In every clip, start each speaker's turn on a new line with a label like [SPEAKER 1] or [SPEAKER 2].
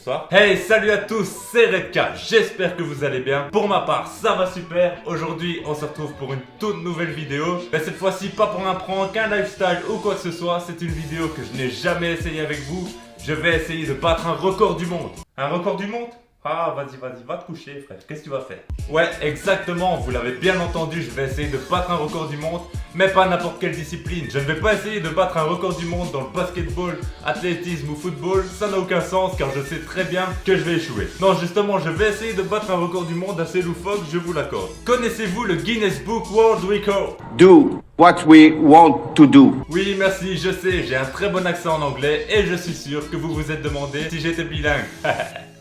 [SPEAKER 1] Bonsoir. Hey, salut à tous, c'est Redka, j'espère que vous allez bien. Pour ma part, ça va super. Aujourd'hui, on se retrouve pour une toute nouvelle vidéo. Mais cette fois-ci, pas pour un prank, un lifestyle ou quoi que ce soit. C'est une vidéo que je n'ai jamais essayé avec vous. Je vais essayer de battre un record du monde. Un record du monde? Ah, vas-y, va te coucher, frère. Qu'est-ce que tu vas faire? Ouais, exactement, vous l'avez bien entendu, je vais essayer de battre un record du monde, mais pas n'importe quelle discipline. Je ne vais pas essayer de battre un record du monde dans le basketball, athlétisme ou football, ça n'a aucun sens car je sais très bien que je vais échouer. Non, justement, je vais essayer de battre un record du monde assez loufoque, je vous l'accorde. Connaissez-vous le Guinness Book World Record?
[SPEAKER 2] Do what we want to do.
[SPEAKER 1] Oui, merci, je sais, j'ai un très bon accent en anglais et je suis sûr que vous vous êtes demandé si j'étais bilingue.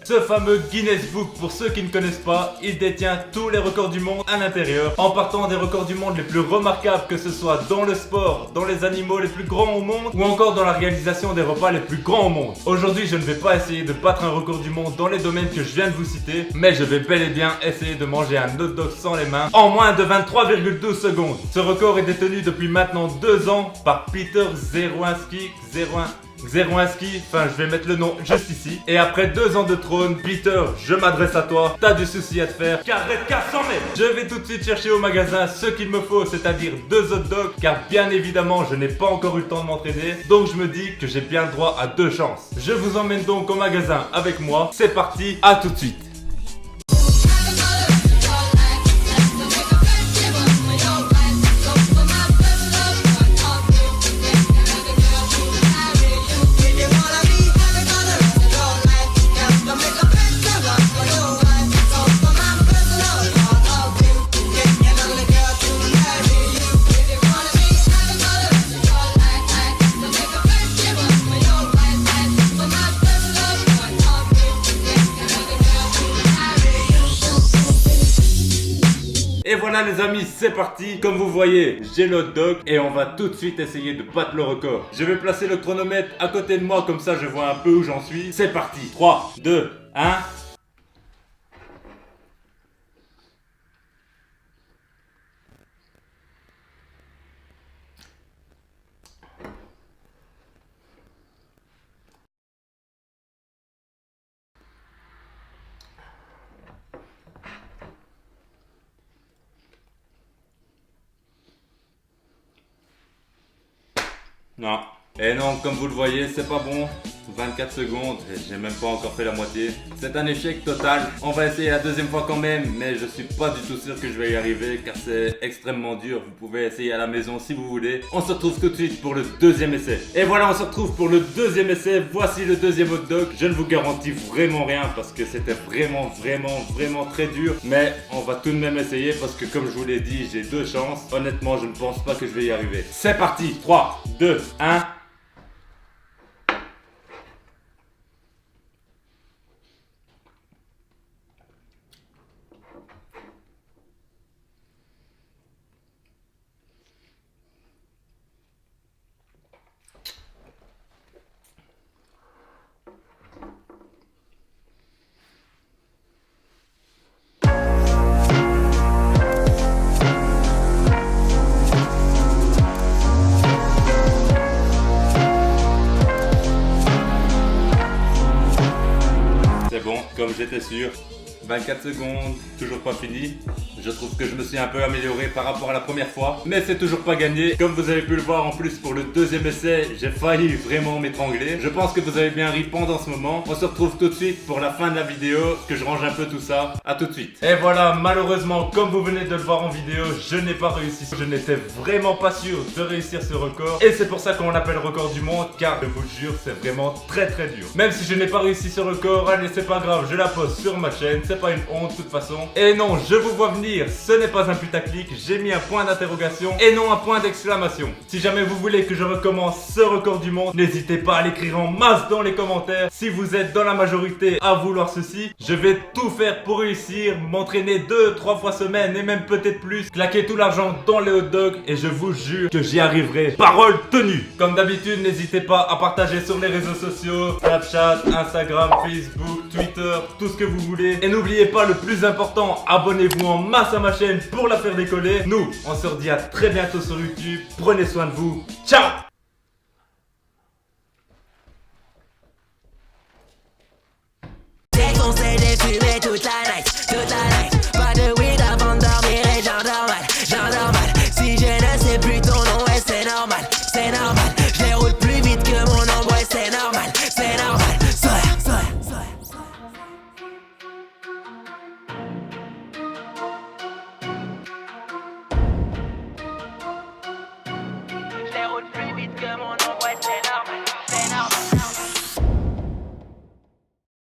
[SPEAKER 1] Ce fameux Guinness Book, pour ceux qui ne connaissent pas, il détient tous les records du monde à l'intérieur, en partant des records du monde les plus remarquables, que ce soit dans le sport, dans les animaux les plus grands au monde, ou encore dans la réalisation des repas les plus grands au monde. Aujourd'hui, je ne vais pas essayer de battre un record du monde dans les domaines que je viens de vous citer, mais je vais bel et bien essayer de manger un hot dog sans les mains en moins de 23,12 secondes. Ce record est détenu depuis maintenant 2 ans par Peter Zeroinski, enfin je vais mettre le nom juste ici. Et après 2 ans de trône, Peter, je m'adresse à toi, t'as du souci à te faire, car Redka s'en met. Je vais tout de suite chercher au magasin ce qu'il me faut, c'est-à-dire 2 hot dogs, car bien évidemment je n'ai pas encore eu le temps de m'entraîner, donc je me dis que j'ai bien le droit à 2 chances. Je vous emmène donc au magasin avec moi, c'est parti, à tout de suite. Et voilà les amis, c'est parti. Comme vous voyez, j'ai le hot dog et on va tout de suite essayer de battre le record. Je vais placer le chronomètre à côté de moi, comme ça je vois un peu où j'en suis. C'est parti. 3, 2, 1... Non. Et non, comme vous le voyez, c'est pas bon. 24 secondes, j'ai même pas encore fait la moitié. C'est un échec total. On va essayer la deuxième fois quand même, mais je suis pas du tout sûr que je vais y arriver car c'est extrêmement dur. Vous pouvez essayer à la maison si vous voulez. On se retrouve tout de suite pour le deuxième essai. Et voilà, on se retrouve pour le deuxième essai. Voici le deuxième hot dog. Je ne vous garantis vraiment rien parce que c'était vraiment très dur. Mais on va tout de même essayer parce que comme je vous l'ai dit, j'ai 2 chances. Honnêtement, je ne pense pas que je vais y arriver. C'est parti. 3, 2, 1... C'est bon, comme j'étais sûr. 24 secondes, toujours pas fini. Je trouve que je me suis un peu amélioré par rapport à la première fois, mais c'est toujours pas gagné. Comme vous avez pu le voir en plus pour le deuxième essai, j'ai failli vraiment m'étrangler. Je pense que vous avez bien ri pendant ce moment. On se retrouve tout de suite pour la fin de la vidéo, que je range un peu tout ça. À tout de suite. Et voilà, malheureusement, comme vous venez de le voir en vidéo, je n'ai pas réussi. Je n'étais vraiment pas sûr de réussir ce record. Et c'est pour ça qu'on l'appelle record du monde, car je vous le jure, c'est vraiment très dur. Même si je n'ai pas réussi ce record, allez, c'est pas grave, je la poste sur ma chaîne. C'est pas une honte de toute façon. Et non, je vous vois venir, ce n'est pas un putaclic, j'ai mis un point d'interrogation et non un point d'exclamation. Si jamais vous voulez que je recommence ce record du monde, n'hésitez pas à l'écrire en masse dans les commentaires. Si vous êtes dans la majorité à vouloir ceci, je vais tout faire pour réussir, m'entraîner 2-3 fois semaine et même peut-être plus, claquer tout l'argent dans les hot dogs et je vous jure que j'y arriverai. Parole tenue. Comme d'habitude, n'hésitez pas à partager sur les réseaux sociaux, Snapchat, Instagram, Facebook, Twitter, tout ce que vous voulez. Et n'oubliez pas le plus important, abonnez-vous en masse à ma chaîne pour la faire décoller. Nous, on se redit à très bientôt sur YouTube. Prenez soin de vous. Ciao!
[SPEAKER 3] do it like